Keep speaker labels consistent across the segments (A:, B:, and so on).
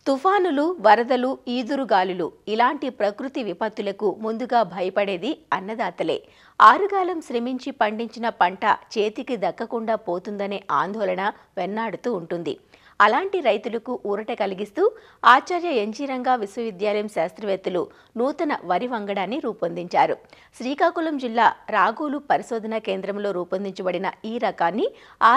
A: తుఫానులు, వరదలు, ఈదురుగాలులు ఇలాంటి ప్రకృతి విపత్తులకు ముందుగా భయపడేది అన్నదాతలే. ఆరుగాలం శ్రమించి పండించిన పంట చేతికి దక్కకుండా పోతుందనే ఆందోళన వెన్నాడుతూ ఉంటుంది. అలాంటి రైతులకు ఊరట కలిగిస్తూ ఆచార్య ఎన్జీ రంగా విశ్వవిద్యాలయం శాస్త్రవేత్తలు నూతన వరి వంగడాన్ని రూపొందించారు. శ్రీకాకుళం జిల్లా రాగోలు పరిశోధనా కేంద్రంలో రూపొందించబడిన ఈ రకాన్ని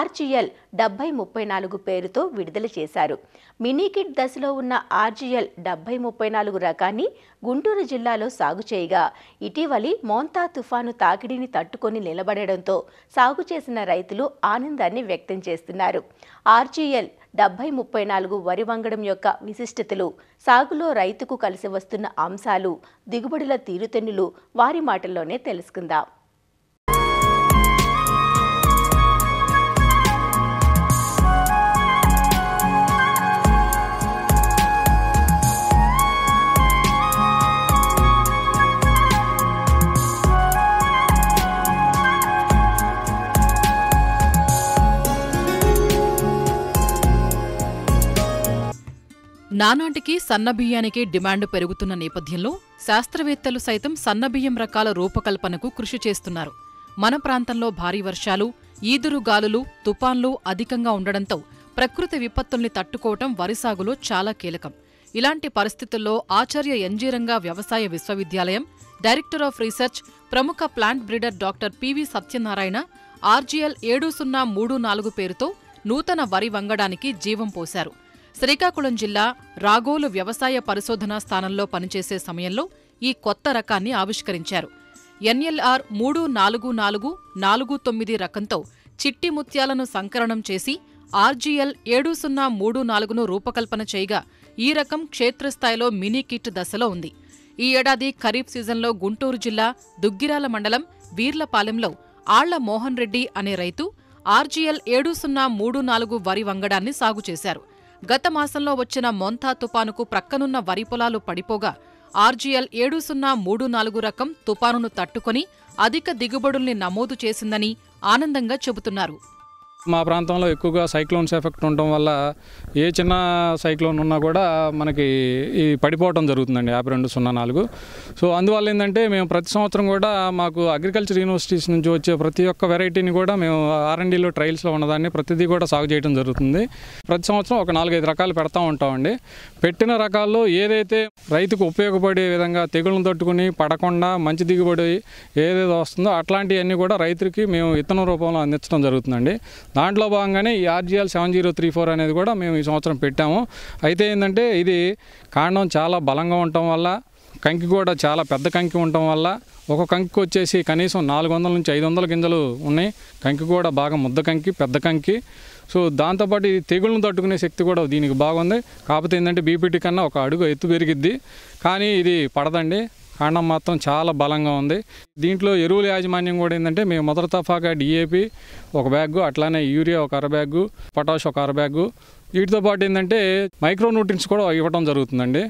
A: RGL 7034 పేరుతో విడుదల చేశారు. మినీకిట్ దశలో ఉన్న RGL 7034 రకాన్ని గుంటూరు జిల్లాలో సాగు చేయగా, ఇటీవలి మోంతా తుఫాను తాకిడిని తట్టుకొని నిలబడడంతో సాగు చేసిన రైతులు ఆనందాన్ని వ్యక్తం చేస్తున్నారు. RGL 7034 వరి వంగడం యొక్క విశిష్టతలు, సాగులో రైతుకు కలిసి వస్తున్న అంశాలు, దిగుబడుల తీరుతెన్నులు వారి మాటల్లోనే తెలుసుకుందాం.
B: నానాటికి సన్నబియ్యానికి డిమాండ్ పెరుగుతున్న నేపథ్యంలో శాస్త్రవేత్తలు సైతం సన్నబియ్యం రకాల రూపకల్పనకు కృషి చేస్తున్నారు. మన ప్రాంతంలో భారీ వర్షాలు, ఈదురుగాలులు, తుపాన్లు అధికంగా ఉండడంతో ప్రకృతి విపత్తుల్ని తట్టుకోవటం వరి సాగులో చాలా కీలకం. ఇలాంటి పరిస్థితుల్లో ఆచార్య ఎన్జీ రంగా వ్యవసాయ విశ్వవిద్యాలయం డైరెక్టర్ ఆఫ్ రీసెర్చ్, ప్రముఖ plant breeder doctor PV Satyanarayana RGL 7034 పేరుతో నూతన వరి వంగడానికి జీవం పోశారు. శ్రీకాకుళం జిల్లా రాగోలు వ్యవసాయ పరిశోధనా స్థానంలో పనిచేసే సమయంలో ఈ కొత్త రకాన్ని ఆవిష్కరించారు. NLR 344449 రకంతో చిట్టి ముత్యాలను సంకలనం చేసి RGL 7034ను రూపకల్పన చేయగా, ఈ రకం క్షేత్రస్థాయిలో మినీ కిట్ దశలో ఉంది. ఈ ఏడాది ఖరీఫ్ సీజన్లో గుంటూరు జిల్లా దుగ్గిరాల మండలం వీర్లపాలెంలో ఆళ్ల మోహన్ రెడ్డి అనే రైతు RGL 7034 వరి వంగడాన్ని సాగు చేశారు. గత మాసంలో వచ్చిన మొంతా తుపానుకు ప్రక్కనున్న వరి పొలాలు పడిపోగా RGL 7034 రకం తుపానును తట్టుకొని అధిక దిగుబడుల్ని నమోదు చేసిందని ఆనందంగా చెబుతున్నారు.
C: మా ప్రాంతంలో ఎక్కువగా సైక్లోన్స్ ఎఫెక్ట్ ఉండటం వల్ల ఏ చిన్న సైక్లోన్ ఉన్నా కూడా మనకి ఈ పడిపోవడం జరుగుతుందండి 5204. సో అందువల్ల ఏంటంటే మేము ప్రతి సంవత్సరం కూడా మాకు అగ్రికల్చర్ యూనివర్సిటీస్ నుంచి వచ్చే ప్రతి ఒక్క వెరైటీని కూడా మేము R&Dలో ట్రయల్స్లో ఉన్నదాన్ని ప్రతిదీ కూడా సాగు చేయడం జరుగుతుంది. ప్రతి సంవత్సరం ఒక 4-5 రకాలు పెడతా ఉంటామండి. పెట్టిన రకాల్లో ఏదైతే రైతుకు ఉపయోగపడే విధంగా తెగుళ్ళను తట్టుకుని పడకుండా మంచి దిగుబడి ఏదైతే వస్తుందో అట్లాంటివన్నీ కూడా రైతుకి మేము విత్తనం రూపంలో అందించడం జరుగుతుందండి. దాంట్లో భాగంగానే ఈ RGL 7034 అనేది కూడా మేము ఈ సంవత్సరం పెట్టాము. అయితే ఏంటంటే ఇది కాండం చాలా బలంగా ఉండటం వల్ల, కంకి కూడా చాలా పెద్ద కంకి ఉండటం వల్ల, ఒక కంకి వచ్చేసి కనీసం 400 నుంచి 500 గింజలు ఉన్నాయి. కంకి కూడా బాగా ముద్ద కంకి, పెద్ద కంకి. సో దాంతోపాటు ఇది తెగుళ్ళను తట్టుకునే శక్తి కూడా దీనికి బాగుంది. కాకపోతే ఏంటంటే BPT కన్నా ఒక అడుగు ఎత్తు పెరిగిద్ది, కానీ ఇది పడదండి. కాండం మాత్రం చాలా బలంగా ఉంది. దీంట్లో ఎరువుల యాజమాన్యం కూడా ఏంటంటే మేము మొదటి తఫాగా DAP ఒక బ్యాగు, అట్లానే యూరియా ఒక 1/2 బ్యాగు, పొటాష్ ఒక 1/2 బ్యాగు, వీటితో పాటు ఏంటంటే మైక్రో న్యూట్రియంట్స్ కూడా ఇవ్వడం జరుగుతుందండి.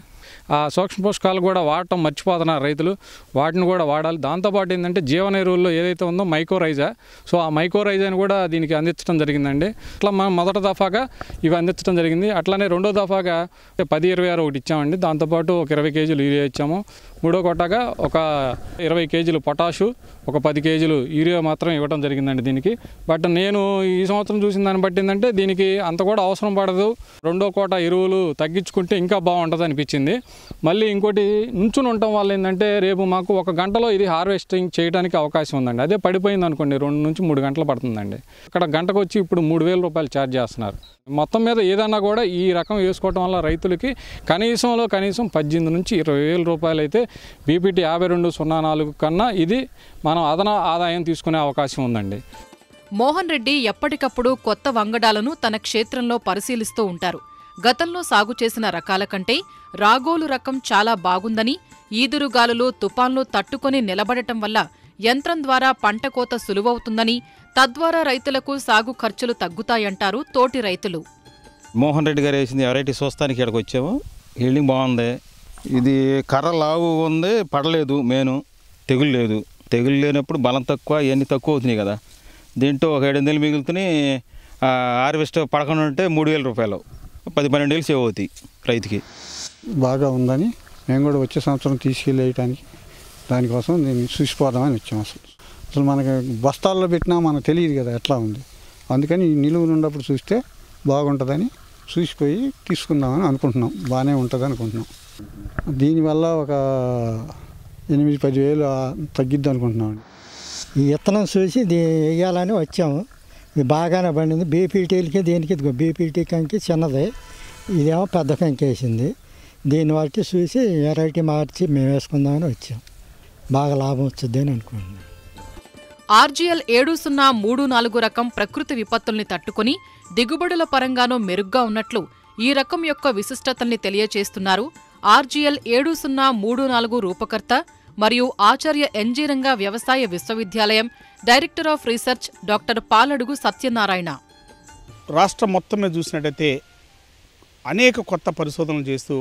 C: ఆ సూక్ష్మ పోషకాలు కూడా వాడటం మర్చిపోతున్నారు రైతులు, వాటిని కూడా వాడాలి. దాంతోపాటు ఏంటంటే జీవన ఎరువుల్లో ఏదైతే ఉందో మైకోరైజా, సో ఆ మైకోరైజాని కూడా దీనికి అందించడం జరిగిందండి. అట్లా మనం మొదటి దఫాగా ఇవి అందించడం జరిగింది. అట్లానే రెండో దఫాగా 10-26 ఒకటి ఇచ్చామండి. దాంతోపాటు ఒక 20 కేజీలు యూరియా ఇచ్చాము. మూడో కొట్టగా ఒక 20 కేజీలు పొటాషు, ఒక 10 కేజీలు యూరియా మాత్రం ఇవ్వడం జరిగిందండి దీనికి. బట్ నేను ఈ సంవత్సరం చూసిన దాన్ని బట్టి ఏంటంటే దీనికి అంత కూడా అవసరం పడదు. రెండో కోట ఎరువులు తగ్గించుకుంటే ఇంకా బాగుంటుంది అనిపించింది. మళ్ళీ ఇంకోటి నుంచుని ఉండటం వల్ల ఏంటంటే రేపు మాకు 1 గంటలో ఇది హార్వెస్టింగ్ చేయడానికి అవకాశం ఉందండి. అదే పడిపోయింది అనుకోండి 2 నుంచి 3 గంటలు పడుతుందండి. అక్కడ గంటకు వచ్చి ఇప్పుడు 3000 రూపాయలు ఛార్జ్ చేస్తున్నారు. మొత్తం మీద ఏదన్నా కూడా ఈ రకం వేసుకోవటం వల్ల రైతులకి కనీసం 18 నుంచి 20,000 రూపాయలు అయితే BPT 5204 కన్నా ఇది మనం అదన ఆదాయం తీసుకునే అవకాశం ఉందండి.
B: మోహన్ రెడ్డి ఎప్పటికప్పుడు కొత్త వంగడాలను తన క్షేత్రంలో పరిశీలిస్తూ ఉంటారు. గతంలో సాగు చేసిన రకాల కంటే రాగోలు రకం చాలా బాగుందని, ఈదురుగాలులు, తుపాన్లు తట్టుకొని నిలబడటం వల్ల యంత్రం ద్వారా పంట కోత సులువవుతుందని, తద్వారా రైతులకు సాగు ఖర్చులు తగ్గుతాయంటారు తోటి రైతులు.
D: మోహన్ రెడ్డి గారు వేసింది వెరైటీ చూస్తానికి ఇక్కడికి వచ్చాము. హీల్డింగ్ బాగుంది. ఇది కర్ర లావు ఉంది, పడలేదు, తెగులు లేదు. తెగులు లేనప్పుడు బలం తక్కువ, ఇవన్నీ తక్కువ అవుతున్నాయి కదా. దీంట్లో ఒక 7 నెలలు మిగులుతున్నాయి. హార్వెస్ట్ పడకుండా ఉంటే 3,000 రూపాయలు. 10-12 ఏళ్ళు సేవ్ అవుతాయి రైతుకి.
E: బాగా ఉందని మేము కూడా వచ్చే సంవత్సరం తీసుకెళ్ళేయటానికి దానికోసం నేను చూసిపోదామని వచ్చాం. అసలు మనకి బస్తాల్లో పెట్టినా మనకు తెలియదు కదా ఎట్లా ఉంది, అందుకని నిలువున ఉన్నప్పుడు చూస్తే బాగుంటుందని చూసిపోయి తీసుకుందామని అనుకుంటున్నాం. బాగానే ఉంటుంది అనుకుంటున్నాం. దీనివల్ల ఒక 8-10 వేలు తగ్గిద్ది అనుకుంటున్నాం.
F: ఈ విత్తనం చూసి వేయాలని వచ్చాము. ఇది బాగానే పండింది. బీపీటీలకి దీనికి బీపీటీ కంకి చిన్నది, ఇదేమో పెద్ద కంకి వేసింది. దీన్ని బట్టి చూసి వెరైటీ మార్చి మేము వేసుకుందామని వచ్చాం. బాగా లాభం వచ్చింది అని అనుకుంటున్నాం.
B: ఆర్జీఎల్ 7034 రకం ప్రకృతి విపత్తుల్ని తట్టుకుని దిగుబడుల పరంగానూ మెరుగ్గా ఉన్నట్లు ఈ రకం యొక్క విశిష్టతల్ని తెలియచేస్తున్నారు ఆర్జీఎల్ 7034 రూపకర్త మరియు ఆచార్య ఎన్జీ రంగా వ్యవసాయ విశ్వవిద్యాలయం director of research doctor Paladugu Satyanarayana.
G: రాష్ట్రం మొత్తం మీద చూసినట్టయితే అనేక కొత్త పరిశోధనలు చేస్తూ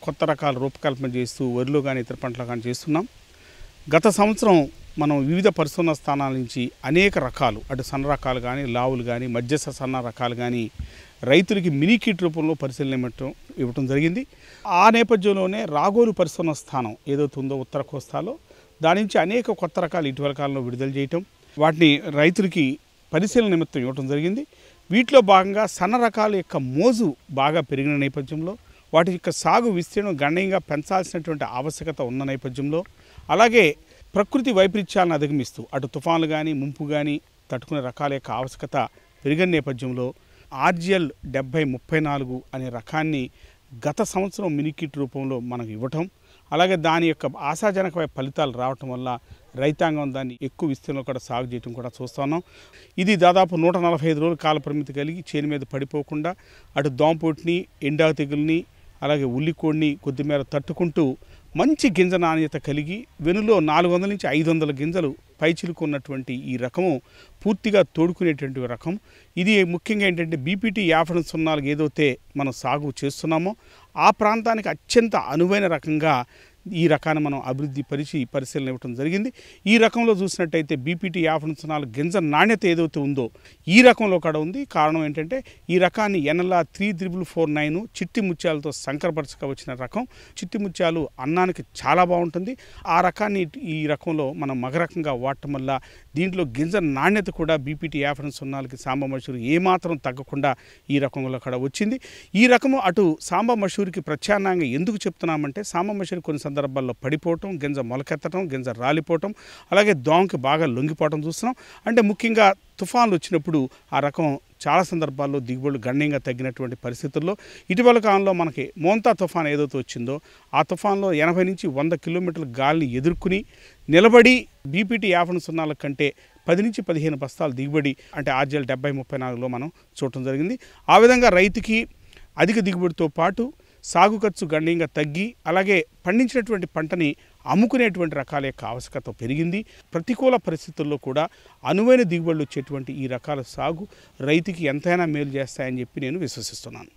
G: కొత్త రకాల రూపకల్పన చేస్తూ వరిలో కానీ ఇతర పంటలు కానీ చేస్తున్నాం. గత సంవత్సరం మనం వివిధ పరిశోధన స్థానాల నుంచి అనేక రకాలు, అటు సన్న రకాలు కానీ లావులు కానీ మధ్యస్థ సన్న రకాలు కానీ రైతులకి మినీ కిట్ రూపంలో పరిశీలన ఇవ్వటం జరిగింది. ఆ నేపథ్యంలోనే రాగోలు పరిశోధన స్థానం ఏదైతే ఉందో ఉత్తర కోస్తాలో దాని నుంచి అనేక కొత్త రకాలు ఇటీవల కాలంలో విడుదల చేయటం, వాటిని రైతులకి పరిశీలన నిమిత్తం ఇవ్వటం జరిగింది. వీటిలో భాగంగా సన్న రకాల యొక్క మోజు బాగా పెరిగిన నేపథ్యంలో వాటి యొక్క సాగు విస్తీర్ణం గణనీయంగా పెంచాల్సినటువంటి ఆవశ్యకత ఉన్న నేపథ్యంలో, అలాగే ప్రకృతి వైపరీత్యాలను అధిగమిస్తూ అటు తుఫాన్లు కానీ ముంపు కానీ తట్టుకునే రకాల యొక్క ఆవశ్యకత పెరిగిన నేపథ్యంలో ఆర్జీఎల్ 7034 అనే రకాన్ని గత సంవత్సరం మినికిట్ రూపంలో మనకు ఇవ్వటం, అలాగే దాని యొక్క ఆశాజనకమైన ఫలితాలు రావటం వల్ల రైతాంగం దాన్ని ఎక్కువ విస్తీర్ణంలో కూడా సాగు చేయడం కూడా చూస్తున్నాం. ఇది దాదాపు 145 రోజుల కాల పరిమితి కలిగి చేను మీద పడిపోకుండా అటు దోమపోటుని, ఎండా తెగుల్ని, అలాగే ఉల్లికోడిని కొద్దిమేర తట్టుకుంటూ మంచి గింజ నాణ్యత కలిగి వెనులో 400 నుంచి 500 గింజలు పైచిలుకున్నటువంటి ఈ రకము పూర్తిగా తోడుకునేటువంటి రకం. ఇది ముఖ్యంగా ఏంటంటే బీపీటీ 5004 ఏదైతే మనం సాగు చేస్తున్నామో ఆ ప్రాంతానికి అత్యంత అనువైన రకంగా ఈ రకాన్ని మనం అభివృద్ధి పరిశీలన ఇవ్వడం జరిగింది. ఈ రకంలో చూసినట్టయితే బీపీటీ 5004 గింజ నాణ్యత ఏదైతే ఉందో ఈ రకంలో కూడా ఉంది. కారణం ఏంటంటే ఈ రకాన్ని ఎన్ఎల్ఆర్ 3449 చిట్టి ముత్యాలతో సంకరపరచక వచ్చిన రకం. చిట్టి ముత్యాలు అన్నానికి చాలా బాగుంటుంది. ఆ రకాన్ని ఈ రకంలో మనం మగ రకంగా వాడటం వల్ల దీంట్లో గింజ నాణ్యత కూడా బీపీటీ 5004కి సాంబ మసూరి ఏమాత్రం తగ్గకుండా ఈ రకంలో కూడా వచ్చింది. ఈ రకము అటు సాంబ మసూరికి ప్రత్యామ్నాయంగా ఎందుకు చెప్తున్నామంటే సాంబ మసూరి కొన్ని సందర్భాల్లో పడిపోవటం, గింజ మొలకెత్తడం, గింజ రాలిపోవటం, అలాగే దోమకి బాగా లొంగిపోవటం చూస్తున్నాం. అంటే ముఖ్యంగా తుఫాన్లు వచ్చినప్పుడు ఆ రకం చాలా సందర్భాల్లో దిగుబడులు గణనీయంగా తగ్గినటువంటి పరిస్థితుల్లో ఇటీవల కాలంలో మనకి మోంతా తుఫాన్ ఏదైతే వచ్చిందో ఆ తుఫాన్లో 80 నుంచి 100 కిలోమీటర్ల గాలిని ఎదుర్కొని నిలబడి బీపీటీ 5004 కంటే 10 నుంచి 15 బస్తాలు దిగుబడి అంటే ఆర్జీఎల్ 7034లో మనం చూడటం జరిగింది. ఆ విధంగా రైతుకి అధిక దిగుబడితో పాటు సాగు ఖర్చు గణనీయంగా తగ్గి అలాగే పండించినటువంటి పంటని అమ్ముకునేటువంటి రకాల యొక్క ఆవశ్యకత పెరిగింది. ప్రతికూల పరిస్థితుల్లో కూడా అనువైన దిగుబడులు వచ్చేటువంటి ఈ రకాల సాగు రైతుకి ఎంతైనా మేలు చేస్తాయని చెప్పి నేను విశ్వసిస్తున్నాను.